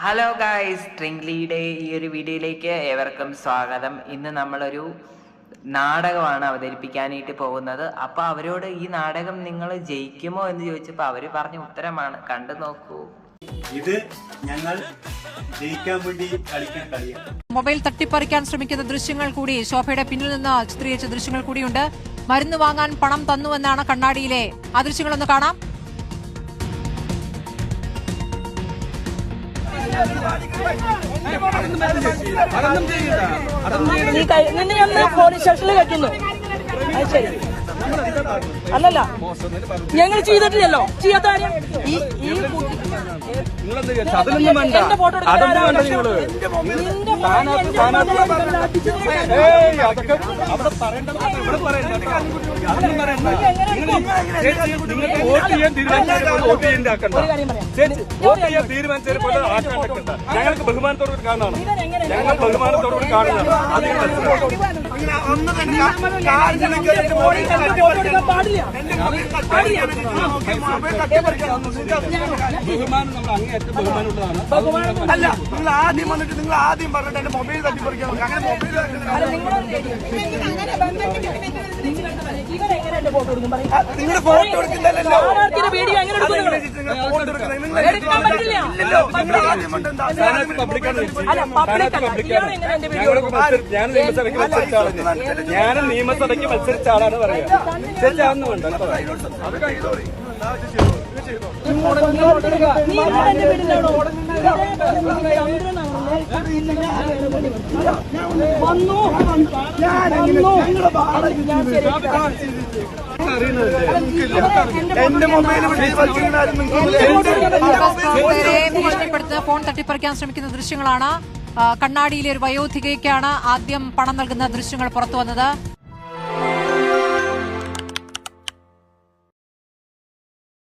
Hello guys, ട്രിംഗ്ലിയുടെ ഈ ഒരു വീഡിയോയിലേക്ക് ഏവർക്കും സ്വാഗതം. ഇന്ന് നമ്മളൊരു നാടകമാണ് അവതരിപ്പിക്കാനായിട്ട് പോകുന്നത്. അപ്പോൾ അവരോട് ഈ നാടകം നിങ്ങൾ ജയിക്കുമോ എന്ന് ചോദിച്ചപ്പോൾ അവർ പറഞ്ഞ ഉത്തരമാണ്, കണ്ടു നോക്കൂ. ഇത് ഞങ്ങൾ ജയിക്കാൻ വേണ്ടി കളിക്കുന്ന കളിയാണ്. മൊബൈൽ തട്ടിപ്പറിക്കാൻ ശ്രമിക്കുന്ന ദൃശ്യങ്ങൾ കൂടി ശോഭയുടെ പിന്നിൽ നിന്ന് ചിത്രീകരിച്ച ദൃശ്യങ്ങൾ കൂടിയുണ്ട്. മരുന്ന് വാങ്ങാൻ പണം തന്നുവെന്നാണ് കണ്ണാടിയിലെ ആ ദൃശ്യങ്ങളൊന്ന് കാണാം. പോലീസ് സ്റ്റേഷനിൽ വെക്കുന്നു. അല്ലല്ല, ഞങ്ങൾ ചെയ്തിട്ടില്ലല്ലോ. ചെയ്യാത്ത കാര്യം എന്റെ ഫോട്ടോ ഞങ്ങൾക്ക് ബഹുമാനത്തോടുകൂടി കാണുന്നതാണ്. ഞങ്ങൾ ബഹുമാനത്തോടുകൂടി കാണുന്നതാണ്. ബഹുമാനം നമ്മൾ അങ്ങേയറ്റം ബഹുമാനമുള്ളതാണ്. അല്ല, നിങ്ങൾ ആദ്യം വന്നിട്ട് നിങ്ങൾ ആദ്യം പറഞ്ഞിട്ട് എന്റെ മൊബൈൽ തട്ടിപ്പറിക്കാൻ അങ്ങനെ മൊബൈൽ നിങ്ങളുടെ ഫോട്ടോ എടുക്കുന്നില്ലല്ലോ. വീഡിയോ എങ്ങനെ ഞാൻ നിയമസഭയ്ക്ക് മത്സരിച്ച ആളാണ് പറയുക. ശരിയാണെന്ന് വേണ്ട എന്റെ മൊബൈൽ ഭീഷണിപ്പെടുത്ത് ഫോൺ തട്ടിപ്പറിക്കാൻ ശ്രമിക്കുന്ന ദൃശ്യങ്ങളാണ്. കണ്ണാടിയിലെ ഒരു വയോധികയ്ക്കാണ് ആദ്യം പണം നൽകുന്ന ദൃശ്യങ്ങൾ പുറത്തു വന്നത്.